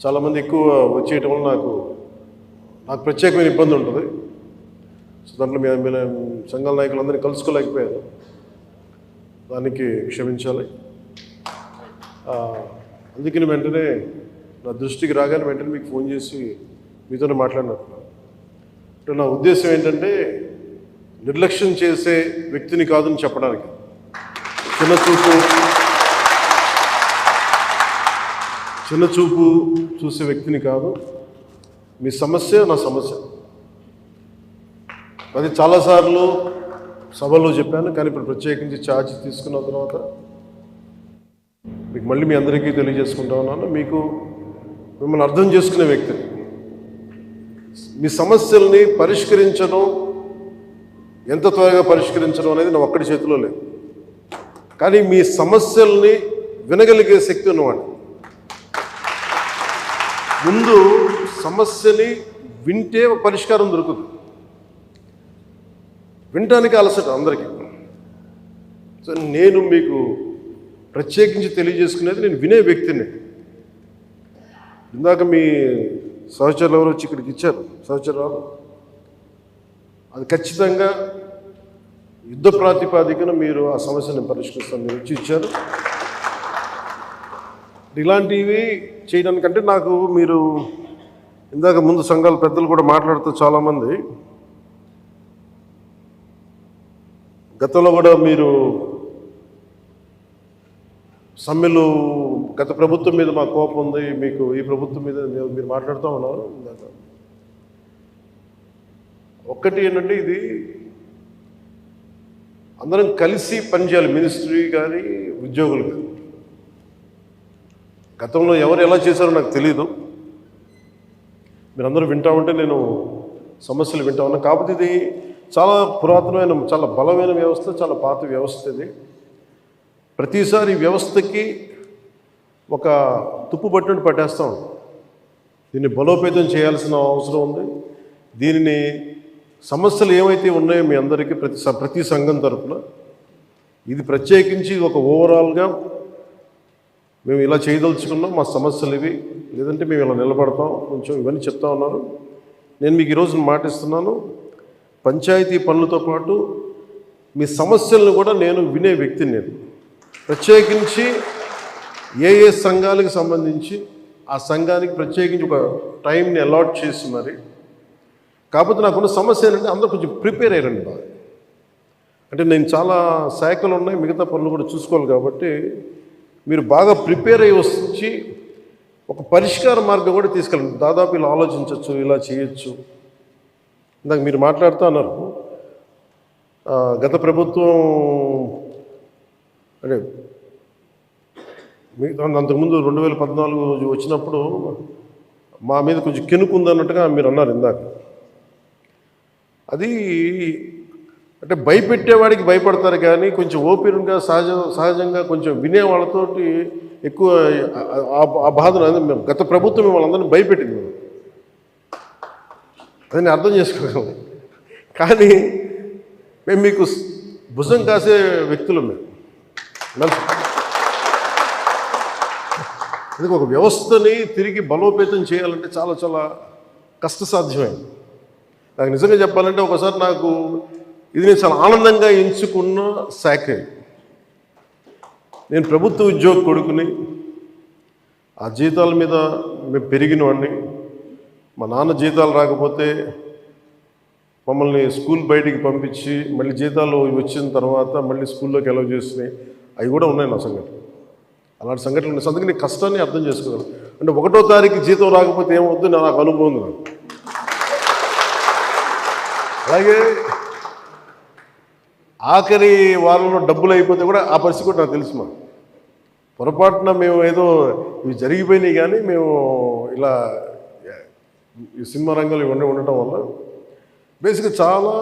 చాలామంది ఎక్కువ వచ్చేయటం వల్ల నాకు ప్రత్యేకమైన ఇబ్బంది ఉంటుంది. సో దాంట్లో మీ సంఘాల నాయకులందరినీ కలుసుకోలేకపోయారు, దానికి క్షమించాలి. అందుకని వెంటనే నా దృష్టికి రాగానే వెంటనే మీకు ఫోన్ చేసి మీతోనే మాట్లాడినప్పుడు అంటే నా ఉద్దేశం ఏంటంటే నిర్లక్ష్యం చేసే వ్యక్తిని కాదని చెప్పడానికి, చిన్న చూపు చూసే వ్యక్తిని కాదు. మీ సమస్య నా సమస్య, అది చాలాసార్లు సభలో చెప్పాను. కానీ ఇప్పుడు ప్రత్యేకించి ఛార్జ్ తీసుకున్న తర్వాత మీకు మళ్ళీ మీ అందరికీ తెలియజేసుకుంటా ఉన్నాను. మిమ్మల్ని అర్థం చేసుకునే వ్యక్తిని, మీ సమస్యల్ని పరిష్కరించడం, ఎంత త్వరగా పరిష్కరించడం అనేది నా ఒక్కడి చేతిలో లేదు. కానీ మీ సమస్యల్ని వినగలిగే శక్తి ఉన్నవాడు. ముందు సమస్యని వింటే పరిష్కారం దొరుకుతుంది. వినటానికి అలసట అందరికీ. సో నేను మీకు ప్రత్యేకించి తెలియజేసుకునేది, నేను వినే వ్యక్తిని. ఇందాక మీ సహచరులు ఎవరు వచ్చి ఇక్కడికి ఇచ్చారు, సహచరాలు, అది ఖచ్చితంగా యుద్ధ ప్రాతిపాదికన మీరు ఆ సమస్యను పరిష్కరిస్తాను మీరు వచ్చి ఇచ్చారు. ఇలాంటివి చేయడానికంటే మీరు ఇందాక ముందు సంఘాల పెద్దలు కూడా మాట్లాడుతూ చాలామంది గతంలో కూడా మీరు సమ్మెలు, గత ప్రభుత్వం మీద మాకు కోపం ఉంది, మీకు ఈ ప్రభుత్వం మీద మీరు మాట్లాడుతూ ఉన్నారు. ఇందాక ఒక్కటి ఏంటంటే, ఇది అందరం కలిసి పనిచేయాలి, మినిస్ట్రీ కానీ ఉద్యోగులు కానీ. గతంలో ఎవరు ఎలా చేశారో నాకు తెలీదు, మీరందరూ వింటా ఉంటే నేను సమస్యలు వింటా ఉన్నా. కాకపోతే ఇది చాలా పురాతనమైన, చాలా బలమైన వ్యవస్థ, చాలా పాత వ్యవస్థ. ఇది ప్రతిసారి వ్యవస్థకి ఒక తుప్పు పట్టినట్టు పట్టేస్తాం. దీన్ని బలోపేతం చేయాల్సిన అవసరం ఉంది. దీనిని సమస్యలు ఏమైతే ఉన్నాయో మీ అందరికీ ప్రతి సంఘం తరఫున ఇది ప్రత్యేకించి ఒక ఓవరాల్గా మేము ఇలా చేయదలుచుకున్నాం, మా సమస్యలు ఇవి, లేదంటే మేము ఇలా నిలబడతాం, కొంచెం ఇవన్నీ చెప్తా ఉన్నారు. నేను మీకు ఈరోజు మాటిస్తున్నాను, పంచాయతీ పనులతో పాటు మీ సమస్యలను కూడా నేను వినే వ్యక్తిని. నేను ప్రత్యేకించి ఏ సంఘాలకు సంబంధించి ఆ సంఘానికి ప్రత్యేకించి ఒక టైంని అలాట్ చేసి మరి. కాకపోతే నాకున్న సమస్య ఏంటంటే, అందరూ కొంచెం ప్రిపేర్ అయ్యారండి బాగా. అంటే నేను చాలా శాఖలు ఉన్నాయి, మిగతా పనులు కూడా చూసుకోవాలి. కాబట్టి మీరు బాగా ప్రిపేర్ అయ్యి వచ్చి ఒక పరిష్కార మార్గం కూడా తీసుకెళ్ళండి. దాదాపు ఇలా ఆలోచించవచ్చు, ఇలా చేయొచ్చు. ఇందాక మీరు మాట్లాడుతూ అన్నారు, గత ప్రభుత్వం అంటే అంతకుముందు 2014 వచ్చినప్పుడు మా మీద కొంచెం కెనుకుందన్నట్టుగా మీరు అన్నారు ఇందాక. అది అంటే భయపెట్టేవాడికి భయపడతారు, కానీ కొంచెం ఓపెన్గా సహజంగా కొంచెం వినే వాళ్ళతోటి ఎక్కువ ఆ బాధను గత ప్రభుత్వం మిమ్మల్ని అందరినీ భయపెట్టింది, అది నేను అర్థం చేసుకోగలను. కానీ మేము మీకు భుజం కాసే వ్యక్తులు. మేము అందుకే ఒక వ్యవస్థని తిరిగి బలోపేతం చేయాలంటే చాలా చాలా కష్టసాధ్యమైంది. నాకు నిజంగా చెప్పాలంటే ఒకసారి ఇది నేను చాలా ఆనందంగా ఎంచుకున్న శాఖ. నేను ప్రభుత్వ ఉద్యోగ కొడుకుని, ఆ జీతాల మీద మేము పెరిగిన వాడిని. మా నాన్న జీతాలు రాకపోతే మమ్మల్ని స్కూల్ బయటికి పంపించి మళ్ళీ జీతాలు వచ్చిన తర్వాత మళ్ళీ స్కూల్లోకి అలౌ చేసినాయి, అవి కూడా ఉన్నాయి నా సంఘటన. అలాంటి సంఘటనలు ఉన్నాయి. అందుకని కష్టాన్ని అర్థం చేసుకోగలను. అంటే 1వ తారీఖు జీతం రాకపోతే ఏమవుద్దు నాకు అనుభవం ఉంది. అలాగే ఆఖరి వారంలో డబ్బులు అయిపోతే కూడా ఆ పరిస్థితి కూడా నాకు తెలుసు. పొరపాటున మేము ఏదో ఇవి జరిగిపోయినాయి, కానీ మేము ఇలా ఈ సినిమా రంగంలో ఇవన్నీ ఉండటం వల్ల బేసిక్గా చాలా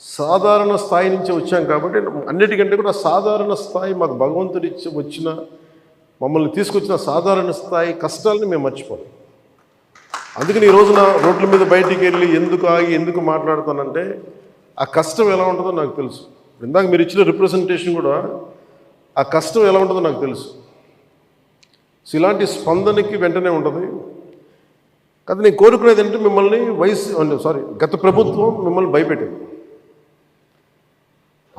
సాధారణ స్థాయి నుంచి వచ్చాం. కాబట్టి అన్నిటికంటే కూడా సాధారణ స్థాయి మాకు భగవంతుడి మమ్మల్ని తీసుకొచ్చిన సాధారణ స్థాయి కష్టాలని మేము మర్చిపోం. అందుకని ఈ రోజున రోడ్ల మీద బయటికి వెళ్ళి ఎందుకు ఆగి ఎందుకు మాట్లాడుతానంటే, ఆ కష్టం ఎలా ఉంటుందో నాకు తెలుసు. ఇందాక మీరు ఇచ్చిన రిప్రజెంటేషన్ కూడా ఆ కష్టం ఎలా ఉంటుందో నాకు తెలుసు. సో ఇలాంటి స్పందనకి వెంటనే ఉంటుంది. కానీ నేను కోరుకునేది ఏంటంటే మిమ్మల్ని గత ప్రభుత్వం మిమ్మల్ని భయపెట్టింది.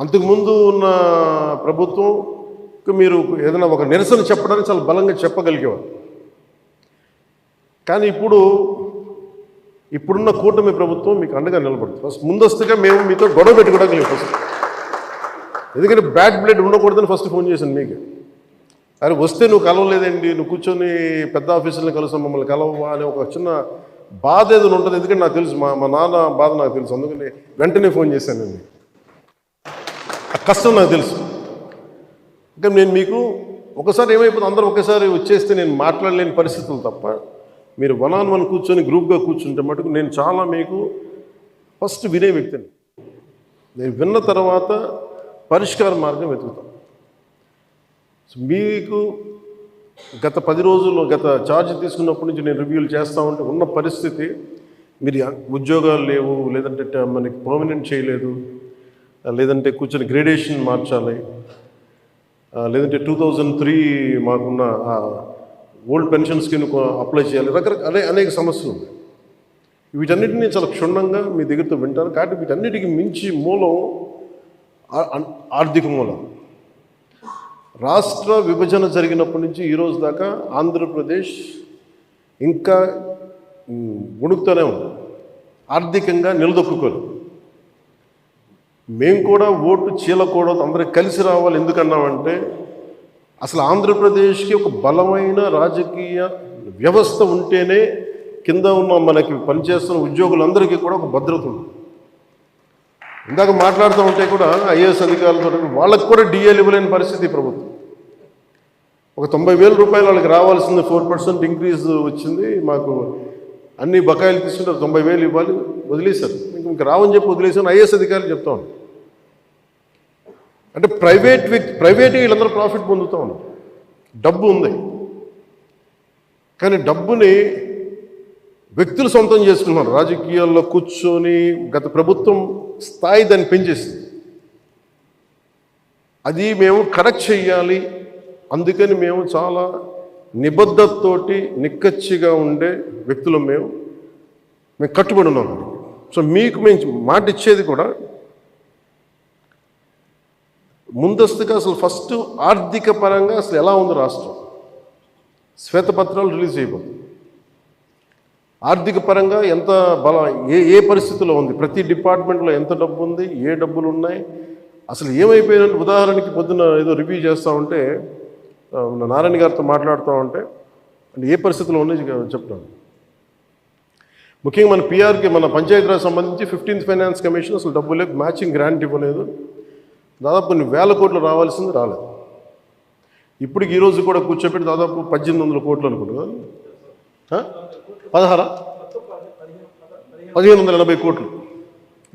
అంతకుముందు ఉన్న ప్రభుత్వంకి మీరు ఏదైనా ఒక నిరసన చెప్పడానికి చాలా బలంగా చెప్పగలిగేవారు. కానీ ఇప్పుడున్న కూటమి ప్రభుత్వం మీకు అండగా నిలబడుతుంది. ఫస్ట్ ముందస్తుగా మేము మీతో గొడవ పెట్టుకోవడానికి లేదు ఫస్ట్. ఎందుకంటే బ్యాడ్ బ్లడ్ ఉండకూడదని ఫస్ట్ ఫోన్ చేశాను మీకు. అరే వస్తే నువ్వు కలవలేదండి, నువ్వు కూర్చొని పెద్ద ఆఫీసులను కలుస్తాం, మమ్మల్ని కలవవా అనే ఒక చిన్న బాధ ఏదైనా ఉంటుంది. ఎందుకంటే నాకు తెలుసు, మా నాన్న బాధ నాకు తెలుసు. అందుకని వెంటనే ఫోన్ చేశాను నేను. ఆ కష్టం నాకు తెలుసు. ఇంకా నేను మీకు ఒకసారి ఏమైపోతుంది, అందరూ ఒకేసారి వచ్చేస్తే నేను మాట్లాడలేని పరిస్థితులు తప్ప మీరు 1-on-1 కూర్చొని గ్రూప్గా కూర్చుంటే మటుకు నేను చాలా మీకు ఫస్ట్ వినే వ్యక్తిని. నేను విన్న తర్వాత పరిష్కార మార్గం వెతుకుతాం. మీకు గత 10 రోజుల్లో గత ఛార్జ్ తీసుకున్నప్పటి నుంచి నేను రివ్యూలు చేస్తూ ఉంటే ఉన్న పరిస్థితి, మీరు ఉద్యోగాలు లేవు, లేదంటే మనకి పర్మనెంట్ చేయలేదు, లేదంటే కూర్చొని గ్రేడేషన్ మార్చాలి, లేదంటే 2003 మాకున్న ఓల్డ్ పెన్షన్ స్కీమ్ అప్లై చేయాలి, రకరకాల అనేక సమస్యలు ఉన్నాయి. వీటన్నిటినీ చాలా క్షుణ్ణంగా మీ దగ్గరతో వింటారు. కాబట్టి వీటన్నిటికీ మించి మూలం ఆర్థిక మూలం. రాష్ట్ర విభజన జరిగినప్పటి నుంచి ఈరోజు దాకా ఆంధ్రప్రదేశ్ ఇంకా ఉణుకుతూనే ఉంది, ఆర్థికంగా నిలదొక్కుకోలేదు. మేము కూడా ఓటు చీలకూడదు, అందరూ కలిసి రావాలి. ఎందుకన్నామంటే అసలు ఆంధ్రప్రదేశ్కి ఒక బలమైన రాజకీయ వ్యవస్థ ఉంటేనే కింద ఉన్న మనకి పనిచేస్తున్న ఉద్యోగులందరికీ కూడా ఒక భద్రత ఉంది. ఇందాక మాట్లాడుతూ ఉంటే కూడా ఐఏఎస్ అధికారులతో వాళ్ళకి కూడా డిఏలు ఇవ్వలేని పరిస్థితి ప్రభుత్వం. ఒక 90,000 రూపాయలు వాళ్ళకి రావాల్సింది 4% ఇంక్రీజ్ వచ్చింది. మాకు అన్ని బకాయిలు తీసుకుంటే 90,000 ఇవ్వాలి, వదిలేశారు. ఇంకా రావని చెప్పి వదిలేసాను. ఐఏఎస్ అధికారులు చెప్తా ఉన్నాను. అంటే ప్రైవేట్ వీళ్ళందరూ ప్రాఫిట్ పొందుతూ ఉన్నారు. డబ్బు ఉంది, కానీ డబ్బుని వ్యక్తులు సొంతం చేసుకున్నారు. రాజకీయాల్లో కూర్చొని గత ప్రభుత్వం స్థాయి దాన్ని పెంచేసింది. అది మేము కరెక్ట్ చేయాలి. అందుకని మేము చాలా నిబద్ధతతోటి నిక్కచ్చిగా ఉండే వ్యక్తులు మేము కట్టుబడి ఉన్నాం. సో మీకు మేము మాట ఇచ్చేది కూడా ముందస్తుగా అసలు ఫస్ట్ ఆర్థిక పరంగా అసలు ఎలా ఉంది రాష్ట్రం, శ్వేతపత్రాలు రిలీజ్ చేయబోతుంది. ఆర్థిక పరంగా ఎంత బలం, ఏ పరిస్థితిలో ఉంది, ప్రతి డిపార్ట్మెంట్లో ఎంత డబ్బు ఉంది, ఏ డబ్బులు ఉన్నాయి, అసలు ఏమైపోయినట్టు. ఉదాహరణకి పొద్దున్న ఏదో రివ్యూ చేస్తూ ఉంటే నారాయణ గారితో మాట్లాడుతూ ఉంటే అంటే ఏ పరిస్థితిలో ఉన్నాయి చెప్తాను. ముఖ్యంగా మన పిఆర్కి, మన పంచాయతీరాజ్ సంబంధించి 15th ఫైనాన్స్ కమిషన్ అసలు డబ్బు లేదు, మ్యాచింగ్ గ్రాంట్ ఇవ్వలేదు. దాదాపు కొన్ని 1,000 కోట్లు రావాల్సింది రాలేదు. ఇప్పటికి ఈరోజు కూడా కూర్చోబెట్టి దాదాపు 1,800 కోట్లు అనుకుంటున్నా, 1,580 కోట్లు,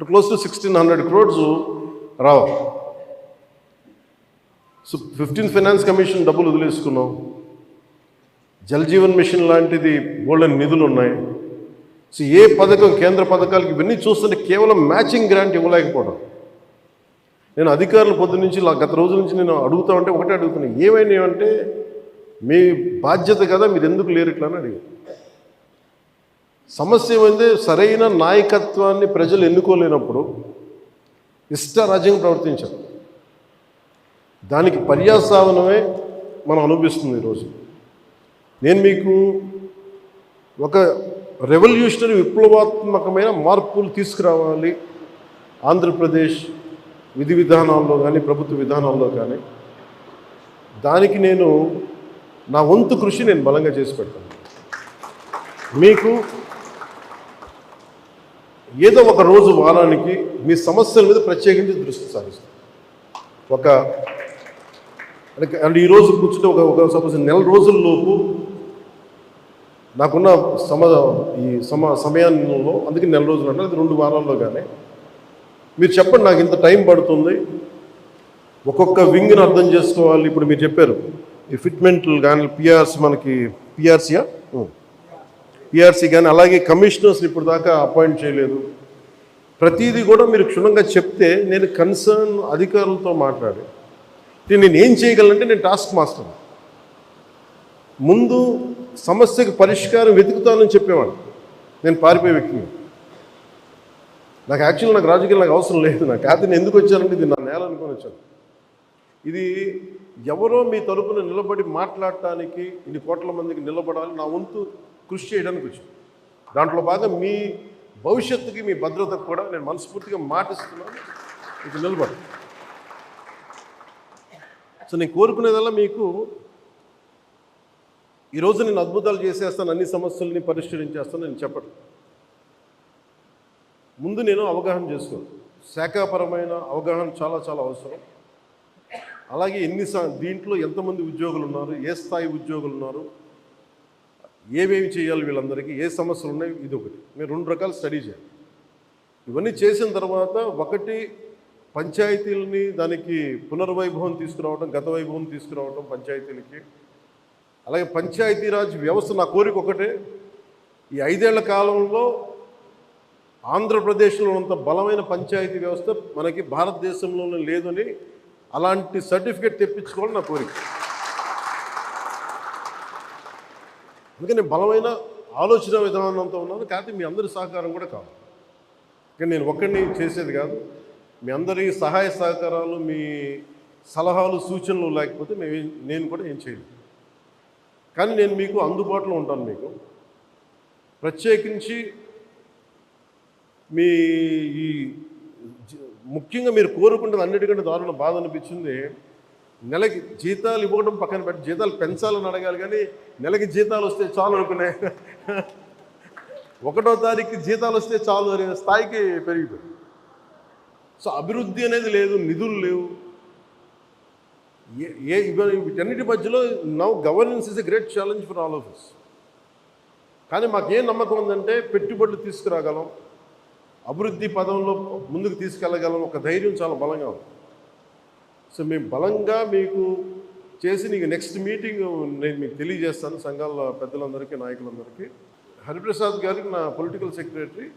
క్లోజ్ టు 1,600 crores రావాలి. సో 15th ఫైనాన్స్ కమిషన్ డబ్బులు వదిలేసుకున్నాం. జల్ జీవన్ మిషన్ లాంటిది గోల్డెన్ నిధులు ఉన్నాయి. సో ఏ పథకం, కేంద్ర పథకాలకి ఇవన్నీ చూస్తుంటే కేవలం మ్యాచింగ్ గ్రాంట్ ఇవ్వలేకపోవడం. నేను అధికారులు పొద్దు నుంచి గత రోజుల నుంచి నేను అడుగుతా ఉంటే ఒకటే అడుగుతున్నాను, ఏమైనాయంటే మీ బాధ్యత కదా, మీరు ఎందుకు లేరు ఇట్లా అని అడిగారు. సమస్య ఏమైంది, సరైన నాయకత్వాన్ని ప్రజలు ఎన్నుకోలేనప్పుడు ఇష్టారాజ్యంగా ప్రవర్తించారు. దానికి పర్యావసానమే మనం అనుభవిస్తుంది ఈరోజు. నేను మీకు ఒక రెవల్యూషనరీ విప్లవాత్మకమైన మార్పులు తీసుకురావాలి ఆంధ్రప్రదేశ్ విధి విధానాల్లో కానీ ప్రభుత్వ విధానాల్లో కానీ. దానికి నేను నా వంతు కృషి నేను బలంగా చేసి పెడతాను. మీకు ఏదో ఒక రోజు వారానికి మీ సమస్యల మీద ప్రత్యేకించి దృష్టి సారిస్తాను. అంటే ఈరోజు కూర్చుంటే ఒక సపోజ్ నెల రోజుల్లోపు నాకున్న సమయంలో, అందుకే నెల రోజులు అంటే అది 2 వారాల్లో కానీ మీరు చెప్పండి, నాకు ఇంత టైం పడుతుంది, ఒక్కొక్క వింగ్ని అర్థం చేసుకోవాలి. ఇప్పుడు మీరు చెప్పారు ఈ ఫిట్మెంట్లు కానీ పిఆర్సీ, మనకి పిఆర్సీ కానీ అలాగే కమిషనర్స్ని ఇప్పుడు దాకా అపాయింట్ చేయలేదు. ప్రతిదీ కూడా మీరు క్షుణ్ణంగా చెప్తే నేను కన్సర్న్ అధికారులతో మాట్లాడి నేను ఏం చేయగలనంటే నేను టాస్క్ మాస్టర్. ముందు సమస్యకు పరిష్కారం వెతుకుతానని చెప్పేవాడు. నేను పారిపోయే వ్యక్తిని. నాకు యాక్చువల్గా నాకు రాజకీయాలు నాకు అవసరం లేదు. నాకు కాదు నేను ఎందుకు వచ్చానంటే ఇది నా నేల అనుకొని వచ్చాను. ఇది ఎవరో మీ తరపున నిలబడి మాట్లాడటానికి ఇన్ని కోట్ల మందికి నిలబడాలి, నా వంతు కృషి చేయడానికి వచ్చాను. దాంట్లో భాగం మీ భవిష్యత్తుకి మీ భద్రతకు కూడా నేను మనస్ఫూర్తిగా మాటిస్తున్నాను, ఇది నిలబడి. సో నేను కోరుకునేదల్లా మీకు ఈరోజు నేను అద్భుతాలు చేసేస్తాను, అన్ని సమస్యల్ని పరిష్కరించేస్తాను నేను చెప్పను. ముందు నేను అవగాహన చేసుకోను. శాఖాపరమైన అవగాహన చాలా చాలా అవసరం. అలాగే దీంట్లో ఎంతమంది ఉద్యోగులు ఉన్నారు, ఏ స్థాయి ఉద్యోగులు ఉన్నారు, ఏమేమి చేయాలి, వీళ్ళందరికీ ఏ సమస్యలు ఉన్నాయి, ఇది ఒకటి. మీరు 2 రకాలు స్టడీ చేయాలి. ఇవన్నీ చేసిన తర్వాత ఒకటి పంచాయతీలని దానికి పునర్వైభవం తీసుకురావడం, గత వైభవం తీసుకురావడం పంచాయతీలకి. అలాగే పంచాయతీరాజ్ వ్యవస్థ నా కోరిక ఒకటే, ఈ 5 ఏళ్ల కాలంలో ఆంధ్రప్రదేశ్లో ఉన్నంత బలమైన పంచాయతీ వ్యవస్థ మనకి భారతదేశంలోనే లేదని అలాంటి సర్టిఫికేట్ తెప్పించుకోవడం నా కోరిక. అందుకని బలమైన ఆలోచన విధానంతో ఉన్నాను. కాకపోతే మీ అందరి సహకారం కూడా కావాలి. కానీ నేను ఒక్కడిని చేసేది కాదు. మీ అందరి సహాయ సహకారాలు, మీ సలహాలు, సూచనలు లేకపోతే నేను కూడా ఏం చేయలేదు. కానీ నేను మీకు అందుబాటులో ఉంటాను. మీకు ప్రత్యేకించి మీ ఈ ముఖ్యంగా మీరు కోరుకుంటుంది అన్నిటికంటే దారుణ బాధ అనిపించింది, నెలకి జీతాలు ఇవ్వడం పక్కన పెట్టి జీతాలు పెంచాలని అడగాలి, కానీ నెలకి జీతాలు వస్తే చాలు అనుకునే 1వ తారీఖు జీతాలు వస్తే చాలు అనే స్థాయికి పెరిగిపోయింది. సో అభివృద్ధి అనేది లేదు, నిధులు లేవు. వీటన్నిటి మధ్యలో now governance is a great challenge for all of us. కానీ మాకేం నమ్మకం ఉందంటే పెట్టుబడులు తీసుకురాగలం, అభివృద్ధి పదంలో ముందుకు తీసుకెళ్ళగలం, ఒక ధైర్యం చాలా బలంగా ఉంది. సో మేము బలంగా మీకు చేసి నీకు నెక్స్ట్ మీటింగ్ నేను మీకు తెలియజేస్తాను. సంఘాల పెద్దలందరికీ, నాయకులందరికీ. హరిప్రసాద్ గారికి నా పొలిటికల్ సెక్రటరీ